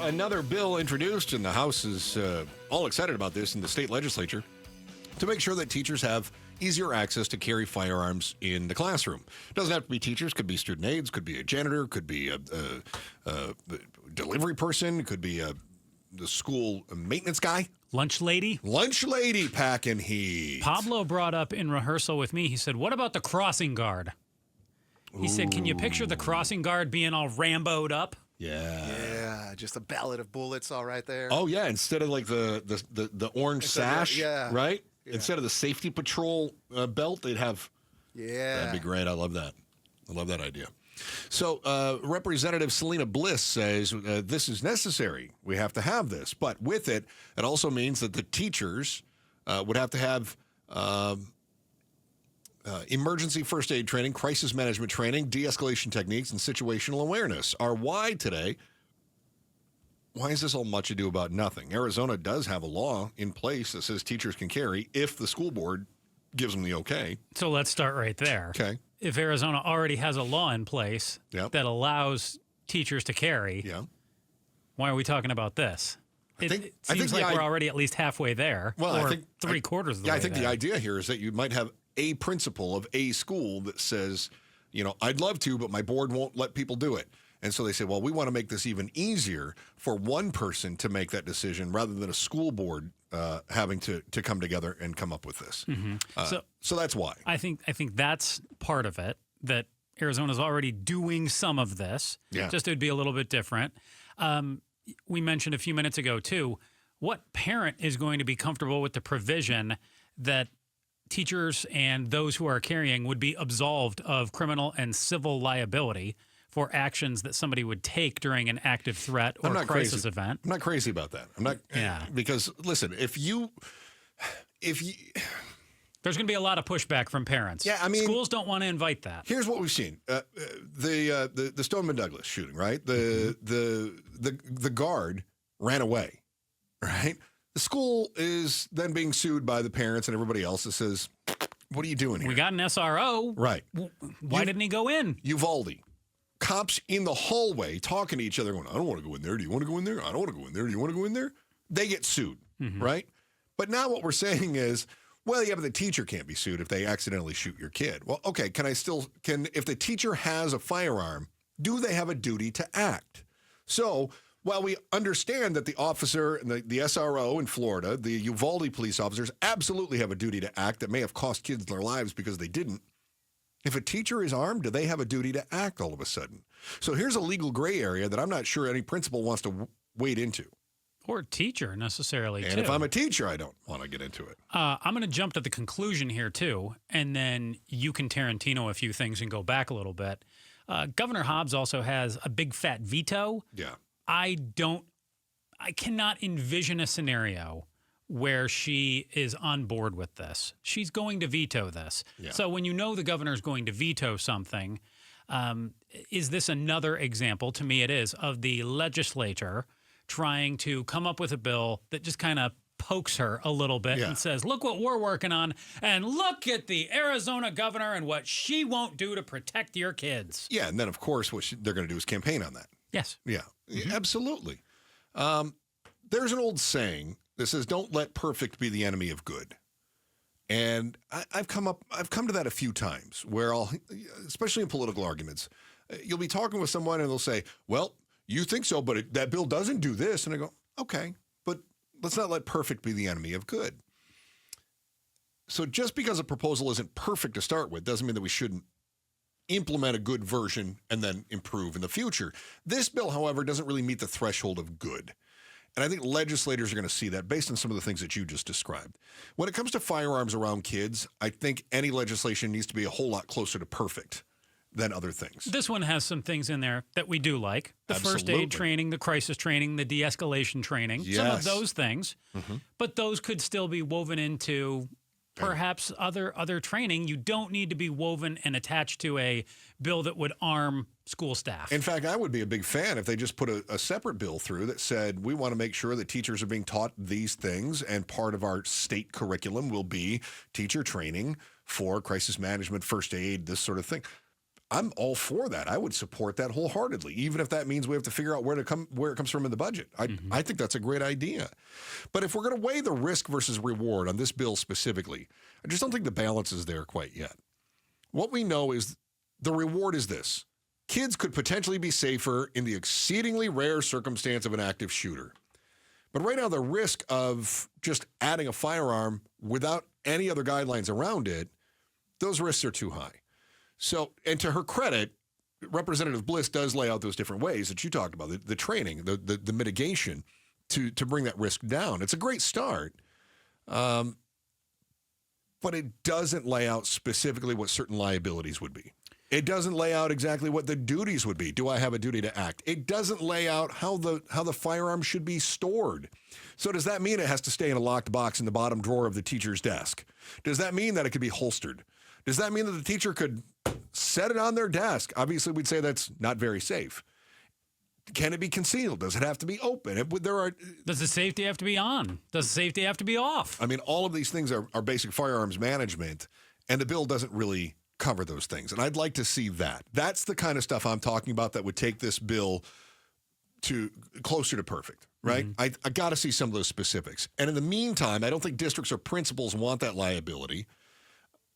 another bill introduced, and the House is all excited about this in the state legislature to make sure that teachers have easier access to carry firearms in the classroom. It doesn't have to be teachers. Could be student aides. Could be a janitor. Could be a delivery person. Could be the school maintenance guy. Lunch lady packing heat. Pablo brought up in rehearsal with me, he said, what about the crossing guard? He said, can you picture the crossing guard being all Rambo'd up? Yeah, just a ballad of bullets all right there. Oh, yeah, instead of like the orange sash, right? Yeah. Instead of the safety patrol belt, they'd have... Yeah. That'd be great. I love that. I love that idea. So Representative Selena Bliss says this is necessary. We have to have this. But with it, it also means that the teachers would have to have emergency first aid training, crisis management training, de-escalation techniques, and situational awareness. Our why today, why is this all much ado about nothing? Arizona does have a law in place that says teachers can carry if the school board gives them the okay. So let's start right there. Okay. If Arizona already has a law in place that allows teachers to carry, why are we talking about this? It seems like we're already at least halfway there, I think three-quarters of the way I think the idea here is that you might have a principal of a school that says, I'd love to, but my board won't let people do it. And so they say, well, we want to make this even easier for one person to make that decision rather than a school board having to come together and come up with this. Mm-hmm. So that's why. I think that's part of it, that Arizona's already doing some of this. Yeah. Just it would be a little bit different. We mentioned a few minutes ago, too, what parent is going to be comfortable with the provision that teachers and those who are carrying would be absolved of criminal and civil liability for actions that somebody would take during an active threat or crisis event? I'm not crazy about that. I'm not. Yeah. Because listen, if you, there's going to be a lot of pushback from parents. Yeah, I mean, schools don't want to invite that. Here's what we've seen: the Stoneman Douglas shooting. Right. The guard ran away. Right. The school is then being sued by the parents and everybody else that says, "What are you doing here? We got an SRO. Right. Why didn't he go in? Uvalde. Cops in the hallway talking to each other going, I don't want to go in there. Do you want to go in there? I don't want to go in there. Do you want to go in there? They get sued, right? But now what we're saying is, well, yeah, but the teacher can't be sued if they accidentally shoot your kid. Well, okay, if the teacher has a firearm, do they have a duty to act? So while we understand that the officer and the SRO in Florida, the Uvalde police officers absolutely have a duty to act that may have cost kids their lives because they didn't. If a teacher is armed, do they have a duty to act all of a sudden? So here's a legal gray area that I'm not sure any principal wants to wade into. Or teacher, necessarily, and too. if I'm a teacher, I don't want to get into it. I'm going to jump to the conclusion here, too, and then you can Tarantino a few things and go back a little bit. Governor Hobbs also has a big fat veto. Yeah. I cannot envision a scenario where she is on board with this. She's going to veto this. Yeah. So when you know the governor's going to veto something, is this another example, to me it is, of the legislature trying to come up with a bill that just kind of pokes her a little bit and says, look what we're working on, and look at the Arizona governor and what she won't do to protect your kids. Yeah, and then, of course, what they're going to do is campaign on that. Yes. Yeah, absolutely. There's an old saying that says, don't let perfect be the enemy of good. And I've come to that a few times where especially in political arguments, you'll be talking with someone and they'll say, well, you think so, but that bill doesn't do this. And I go, okay, but let's not let perfect be the enemy of good. So just because a proposal isn't perfect to start with doesn't mean that we shouldn't implement a good version and then improve in the future. This bill, however, doesn't really meet the threshold of good. And I think legislators are going to see that based on some of the things that you just described. When it comes to firearms around kids, I think any legislation needs to be a whole lot closer to perfect than other things. This one has some things in there that we do like. The first aid training, the crisis training, the de-escalation training, some of those things. But those could still be woven into perhaps other training. You don't need to be woven and attached to a bill that would arm school staff. In fact, I would be a big fan if they just put a separate bill through that said, we want to make sure that teachers are being taught these things, and part of our state curriculum will be teacher training for crisis management, first aid, this sort of thing. I'm all for that. I would support that wholeheartedly, even if that means we have to figure out where it comes from in the budget. I think that's a great idea. But if we're going to weigh the risk versus reward on this bill specifically, I just don't think the balance is there quite yet. What we know is the reward is this. Kids could potentially be safer in the exceedingly rare circumstance of an active shooter. But right now, the risk of just adding a firearm without any other guidelines around it, those risks are too high. So, and to her credit, Representative Bliss does lay out those different ways that you talked about, the training, the mitigation to bring that risk down. It's a great start, but it doesn't lay out specifically what certain liabilities would be. It doesn't lay out exactly what the duties would be. Do I have a duty to act? It doesn't lay out how the firearm should be stored. So does that mean it has to stay in a locked box in the bottom drawer of the teacher's desk? Does that mean that it could be holstered? Does that mean that the teacher could set it on their desk? Obviously, we'd say that's not very safe. Can it be concealed? Does it have to be open? Does the safety have to be on? Does the safety have to be off? I mean, all of these things are basic firearms management, and the bill doesn't really cover those things. And I'd like to see that. That's the kind of stuff I'm talking about that would take this bill to closer to perfect, right? I got to see some of those specifics. And in the meantime, I don't think districts or principals want that liability.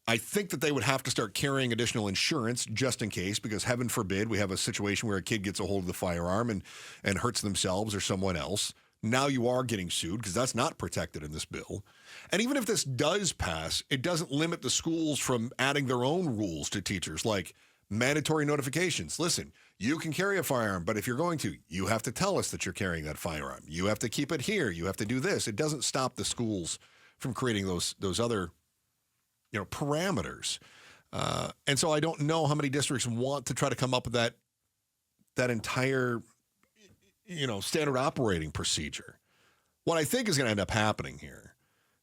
I think that they would have to start carrying additional insurance just in case, because heaven forbid we have a situation where a kid gets a hold of the firearm and hurts themselves or someone else. Now you are getting sued because that's not protected in this bill. And even if this does pass, it doesn't limit the schools from adding their own rules to teachers, like mandatory notifications. Listen, you can carry a firearm, but if you're going to, you have to tell us that you're carrying that firearm. You have to keep it here. You have to do this. It doesn't stop the schools from creating those other parameters. And so I don't know how many districts want to try to come up with that entire standard operating procedure. What I think is going to end up happening here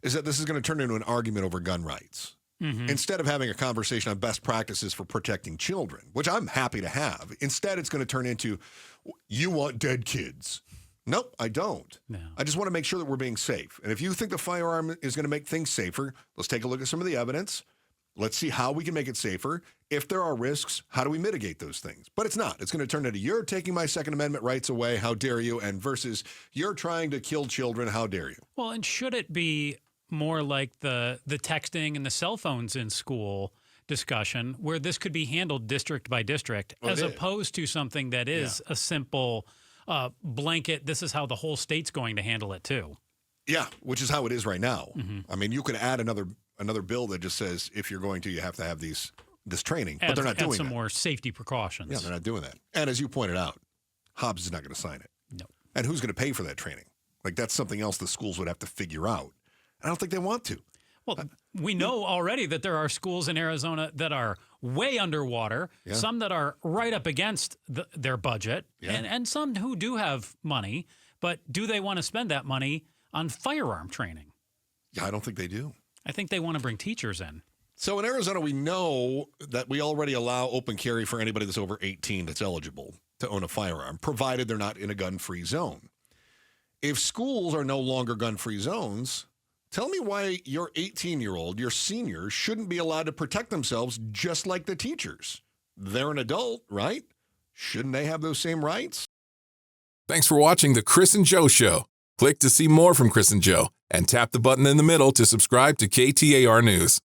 is that this is going to turn into an argument over gun rights. Instead of having a conversation on best practices for protecting children, which I'm happy to have. Instead, it's going to turn into, you want dead kids. Nope, I don't. No. I just want to make sure that we're being safe. And if you think the firearm is going to make things safer, let's take a look at some of the evidence. Let's see how we can make it safer. If there are risks, how do we mitigate those things? But it's not. It's going to turn into, you're taking my Second Amendment rights away, how dare you, and versus, you're trying to kill children, how dare you? Well, and should it be more like the texting and the cell phones in school discussion, where this could be handled district by district, as opposed to something that is a simple blanket, this is how the whole state's going to handle it too? Yeah, which is how it is right now. I mean, you could add another bill that just says, if you're going to, you have to have this training. But they're not doing that. Some more safety precautions. Yeah, they're not doing that. And as you pointed out, Hobbs is not going to sign it. No. And who's going to pay for that training? Like, that's something else the schools would have to figure out. I don't think they want to. Well, we know already that there are schools in Arizona that are way underwater, some that are right up against their budget, and some who do have money, but do they want to spend that money on firearm training? Yeah, I don't think they do. I think they want to bring teachers in. So in Arizona, we know that we already allow open carry for anybody that's over 18 that's eligible to own a firearm, provided they're not in a gun-free zone. If schools are no longer gun-free zones, tell me why your 18-year-old, your senior, shouldn't be allowed to protect themselves just like the teachers. They're an adult, right? Shouldn't they have those same rights? Thanks for watching The Chris and Joe Show. Click to see more from Chris and Joe, and tap the button in the middle to subscribe to KTAR News.